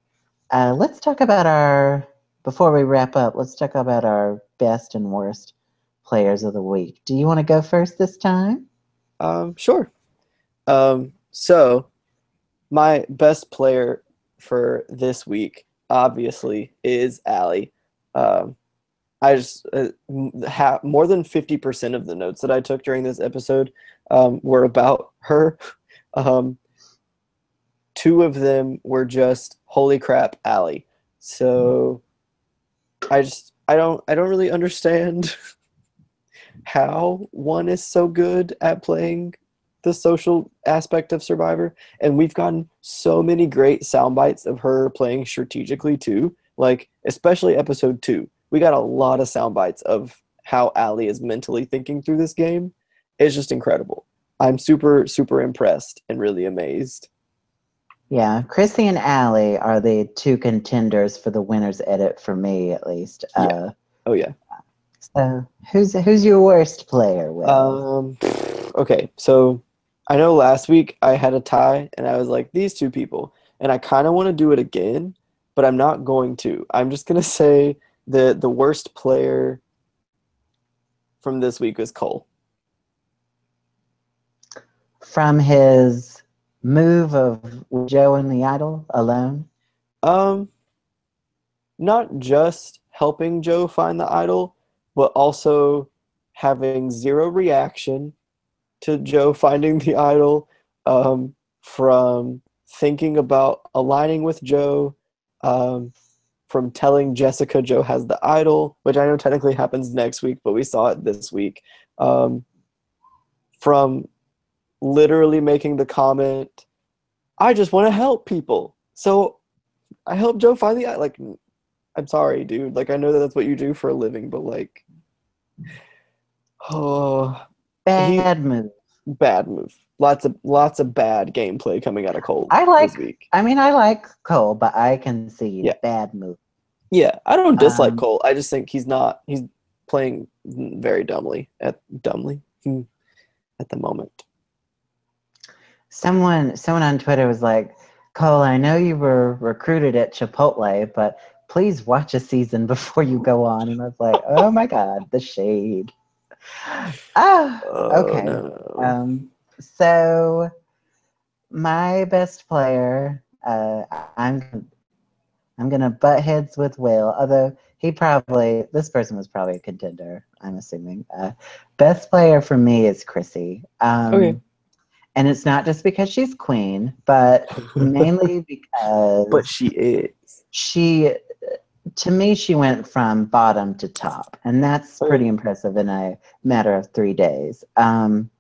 let's talk about our before we wrap up. Let's talk about our best and worst players of the week. Do you want to go first this time? Sure. So my best player for this week, obviously, is Allie. Um, I just more than 50% of the notes that I took during this episode were about her. Um, two of them were just holy crap, Allie. So I don't really understand how one is so good at playing the social aspect of Survivor. And we've gotten so many great sound bites of her playing strategically too. Like, especially episode 2. We got a lot of sound bites of how Allie is mentally thinking through this game. It's just incredible. I'm super, super impressed and really amazed. Yeah, Chrissy and Allie are the two contenders for the winner's edit for me, at least. Yeah. Oh yeah. So who's your worst player, Will? Um, okay, so I know last week I had a tie and I was like, these two people. And I kind of want to do it again, but I'm not going to. I'm just going to say the worst player from this week was Cole. From his move of Joe and the Idol alone? Um, Not just helping Joe find the idol, but also having zero reaction to Joe finding the idol, from thinking about aligning with Joe, um, from telling Jessica Joe has the idol, which I know technically happens next week, but we saw it this week, um, from literally making the comment, I just want to help people. So I helped Joe find the idol. Like, I'm sorry, dude. Like, I know that that's what you do for a living, but like, oh, he Bad move. bad move. Lots of bad gameplay coming out of Cole this week. I like Cole, but I concede Yeah, bad move. yeah. I don't dislike Um, Cole. I just think he's playing very dumbly at the moment. someone on Twitter was like, Cole, I know you were recruited at Chipotle, but please watch a season before you go on. And I was like, oh my God, the shade. Ah, Oh okay. no. So my best player, I'm gonna butt heads with Will, although this person was probably a contender, I'm assuming. Best player for me is Chrissy. Okay. And it's not just because she's queen, but mainly But because she is. she to me, she went from bottom to top, and that's pretty impressive in a matter of 3 days. And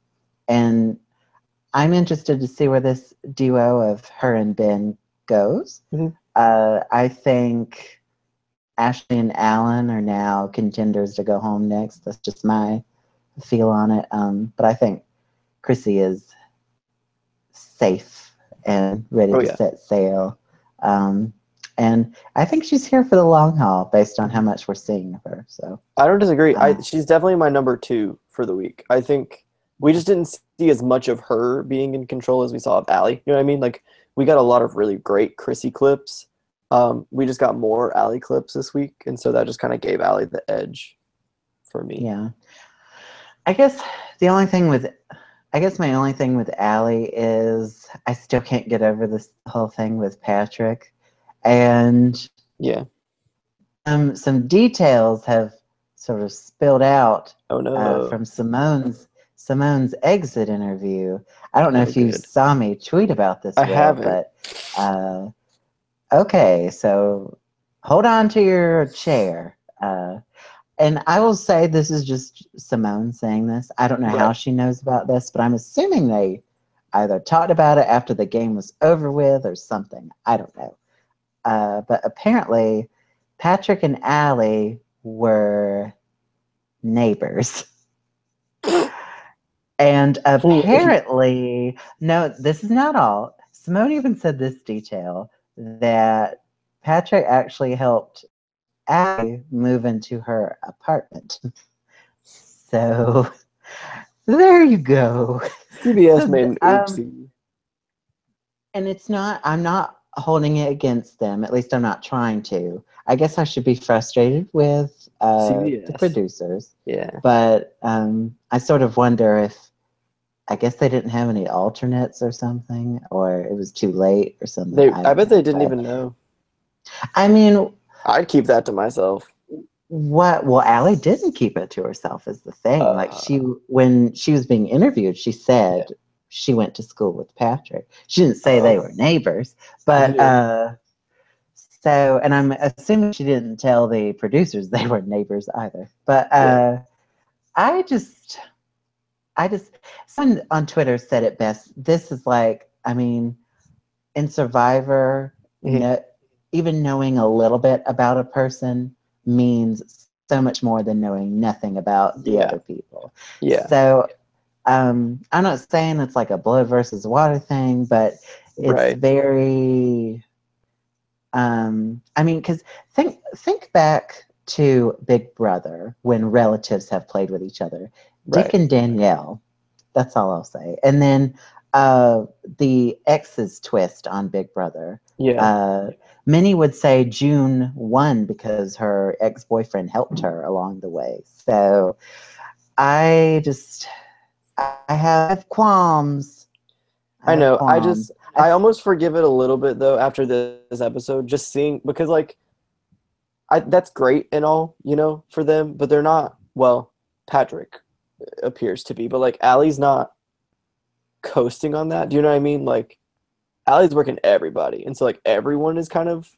I'm interested to see where this duo of her and Ben goes. Mhm. I think Ashley and Alan are now contenders to go home next. That's just my feel on it. But I think Chrissy is safe and ready to set sail. And I think she's here for the long haul based on how much we're seeing of her. So I don't disagree. She's definitely my number 2 for the week. I think we just didn't see as much of her being in control as we saw of Allie. You know what I mean? Like, we got a lot of really great Chrissy clips. We just got more Allie clips this week, and so that just kind of gave Allie the edge for me. Yeah. I guess my only thing with Allie is I still can't get over this whole thing with Patrick. And yeah, some details have sort of spilled out from Simone's exit interview. I don't know if you saw me tweet about this, I haven't. But okay, so hold on to your chair. And I will say this is just Simone saying this. I don't know how she knows about this, but I'm assuming they either talked about it after the game was over with or something. I don't know. But apparently, Patrick and Allie were neighbors. And apparently, no, this is not all. Simone even said this detail, that Patrick actually helped Allie move into her apartment. So there you go. CBS made an oopsie. And it's not, I'm not holding it against them. At least I'm not trying to. I guess I should be frustrated with the producers. Yeah. But I sort of wonder if, I guess they didn't have any alternates or something, or it was too late or something. I bet they didn't even know. I mean, I'd keep that to myself. What? Well, Allie didn't keep it to herself is the thing. Like when she was being interviewed, she said she went to school with Patrick. She didn't say they were neighbors, but so, and I'm assuming she didn't tell the producers they were neighbors either. But I just someone on Twitter said it best. This is like, I mean, in Survivor, even knowing a little bit about a person means so much more than knowing nothing about the other people. Yeah. So I'm not saying it's like a blood versus water thing, but it's very. I mean, because think back to Big Brother when relatives have played with each other. Dick and Danielle. That's all I'll say. And then the ex's twist on Big Brother. Yeah. Many would say June won because her ex-boyfriend helped her along the way. So I have qualms. I know. I almost forgive it a little bit though after this episode, just seeing, because like that's great and all, you know, for them, but they're not, well, Patrick appears to be, but like Allie's not coasting on that. Do you know what I mean? Like Allie's working everybody, and so like everyone is kind of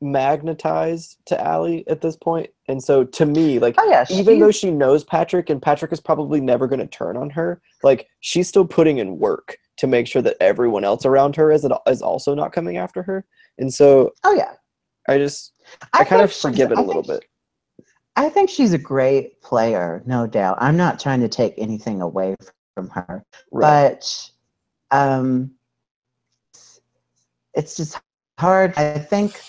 magnetized to Allie at this point. And so to me, like even though she knows Patrick and Patrick is probably never going to turn on her, like she's still putting in work to make sure that everyone else around her is also not coming after her. And so I kind of forgive it a little bit. I think she's a great player, no doubt. I'm not trying to take anything away from her, but it's just hard. I think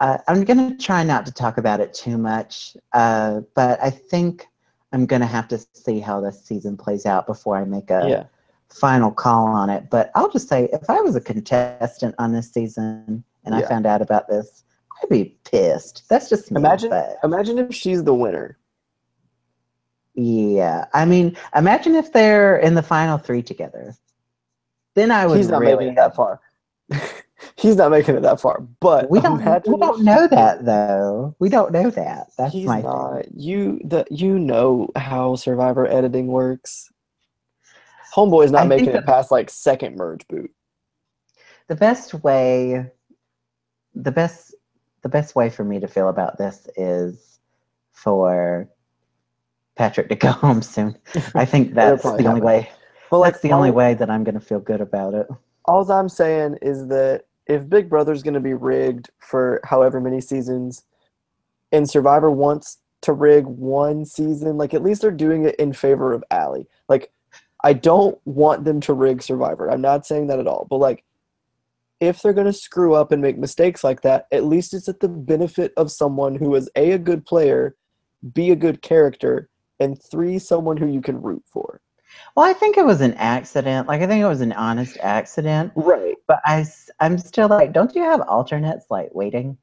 I'm going to try not to talk about it too much, but I think I'm going to have to see how this season plays out before I make a final call on it. But I'll just say, if I was a contestant on this season and I found out about this, I'd be pissed. That's just me. Imagine if she's the winner. Yeah. I mean, imagine if they're in the final 3 together. Then I would He's not making it that far. He's not making it that far. But we don't know that though. We don't know that. That's my thing. You know how Survivor editing works. Homeboy's not making it past like second merge boot. The best the best way for me to feel about this is for Patrick to go home soon. I think That'll that's probably the only happen. way. But That's like, the only way that I'm going to feel good about it. all I'm saying is that if Big Brother's going to be rigged for however many seasons, and Survivor wants to rig one season, like at least they're doing it in favor of Allie. Like, I don't want them to rig Survivor. I'm not saying that at all. But like, if they're going to screw up and make mistakes like that, at least it's at the benefit of someone who is A, a good player, B, a good character, and 3, someone who you can root for. Well, I think it was an accident. Like, I think it was an honest accident. Right. But I'm still like, don't you have alternates like waiting?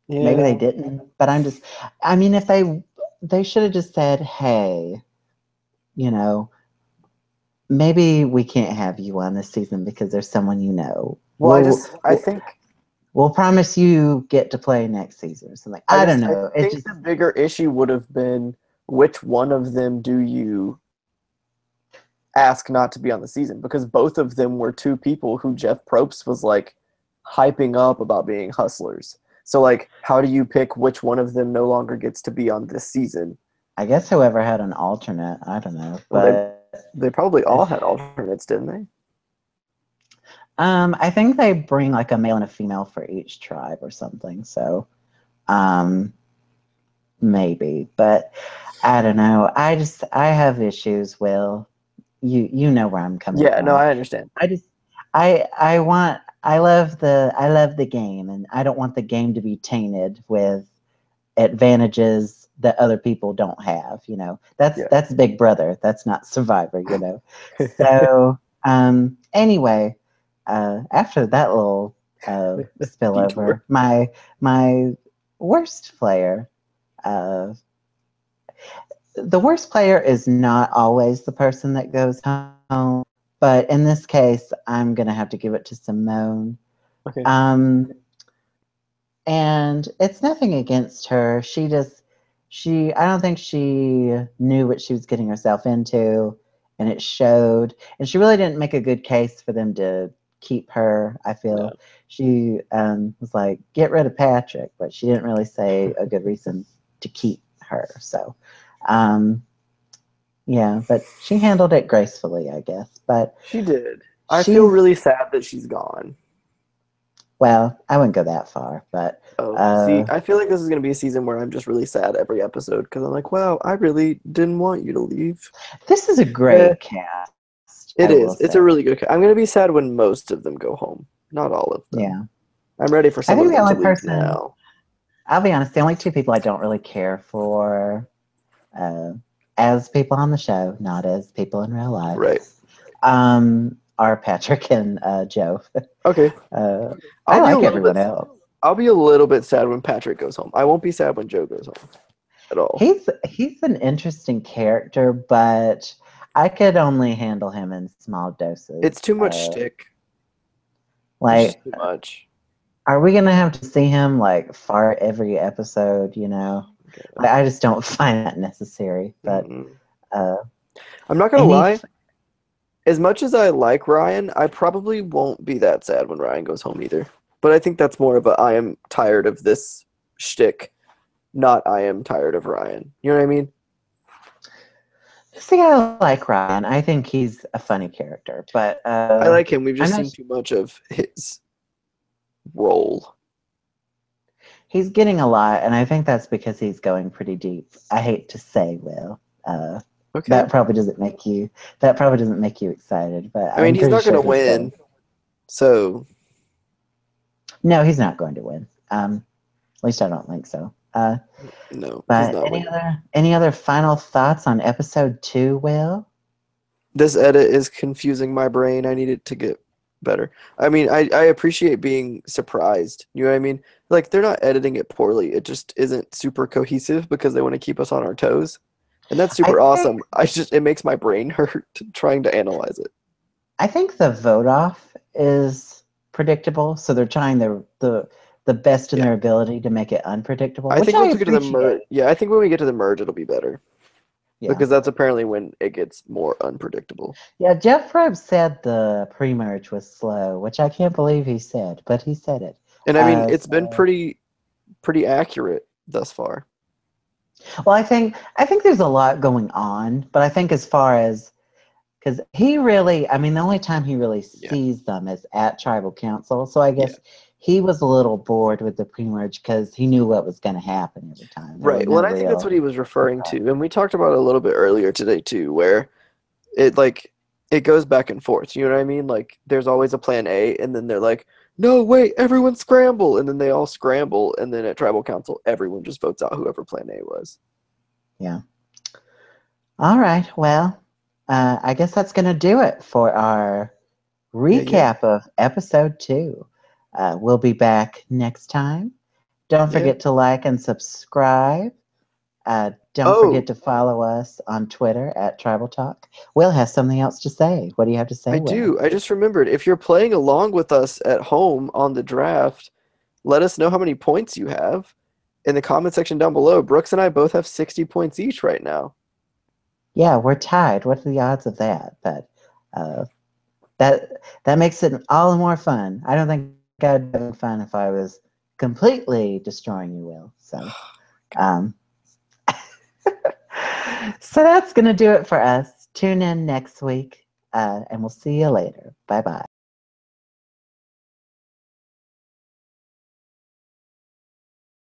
Yeah. Maybe they didn't. But I mean, if they should have just said, hey, you know, maybe we can't have you on this season because there's someone you know. Well, I think we'll promise you get to play next season or something. I don't know. I think the bigger issue would have been which one of them do you ask not to be on the season, because both of them were two people who Jeff Probst was like hyping up about being hustlers. So like, how do you pick which one of them no longer gets to be on this season? I guess whoever had an alternate, I don't know. Well, But they probably all had alternates, didn't they? I think they bring like a male and a female for each tribe or something. So maybe. But I don't know. I have issues, Will. You know where I'm coming from. Yeah, no, I understand. I love the game, and I don't want the game to be tainted with advantages that other people don't have. You know, that's Big Brother. That's not Survivor. You know. So anyway, after that little spillover, my worst player. The worst player is not always the person that goes home, but in this case, I'm going to have to give it to Simone. Okay. And it's nothing against her. I don't think she knew what she was getting herself into, and it showed. And she really didn't make a good case for them to keep her, I feel. No. She was like, get rid of Patrick, but she didn't really say a good reason to keep her. So, yeah, but she handled it gracefully, I guess. But she did. I feel really sad that she's gone. Well, I wouldn't go that far, but see, I feel like this is going to be a season where I'm just really sad every episode because I'm like, wow, I really didn't want you to leave. This is a great cast. It is. It's a really good cast. I'm going to be sad when most of them go home, not all of them. Yeah. I'm ready for some of them to leave now. I'll be honest, the only two people I don't really care for as people on the show, not as people in real life. Right. Are Patrick and Joe. Okay. I like everyone else. I'll be a little bit sad when Patrick goes home. I won't be sad when Joe goes home at all. He's an interesting character, but I could only handle him in small doses. It's too much shtick. Like, too much. Are we gonna have to see him like fart every episode? You know, like, I just don't find that necessary. But I'm not gonna lie. As much as I like Ryan, I probably won't be that sad when Ryan goes home either. But I think that's more of a I am tired of this shtick, not I am tired of Ryan. You know what I mean? See, I like Ryan. I think he's a funny character, but I like him. We've just seen too much of his role. He's getting a lot, and I think that's because he's going pretty deep. I hate to say, Will. Okay. That probably doesn't make you excited, but I mean, he's not going to win. So no, he's not going to win. At least I don't think so. No. But any other final thoughts on episode 2, Will? This edit is confusing my brain. I need it to get better. I mean, I appreciate being surprised. You know what I mean? Like, they're not editing it poorly. It just isn't super cohesive because they want to keep us on our toes. And that's super awesome. It makes my brain hurt trying to analyze it. I think the vote off is predictable, so they're trying the best in their ability to make it unpredictable. I think once we get to the merge, I think when we get to the merge, it'll be better. Yeah. Because that's apparently when it gets more unpredictable. Yeah, Jeff Probst said the pre-merge was slow, which I can't believe he said, but he said it. And I mean, it's been So, pretty accurate thus far. well, I think there's a lot going on, but I think as far as because he really, I mean, the only time he really Yeah. sees them is at tribal council. So I Yeah. guess he was a little bored with the pre-merge because he knew what was going to happen every time. There were Right. Well, no and I think that's real what he was referring to. surprises. And we talked about it a little bit earlier today too, where it like it goes back and forth. You know what I mean? Like there's always a plan A, and then they're like, "No, wait, everyone scramble," and then they all scramble, and then at tribal council, everyone just votes out whoever plan A was. Yeah. All right. Well, I guess that's going to do it for our Yeah, yeah, recap of episode 2. We'll be back next time. Don't yeah. forget to like and subscribe. Don't forget Oh, to follow us on Twitter at Tribal Talk. Will has something else to say. What do you have to I say, Will? do. I just remembered. If you're playing along with us at home on the draft, let us know how many points you have in the comment section down below. Brooks and I both have 60 points each right now. Yeah, we're tied. What are the odds of that? But uh, that makes it all the more fun. I don't think I'd be having fun if I was completely destroying you, Will. So, um, so that's going to do it for us. Tune in next week, and we'll see you later. Bye bye.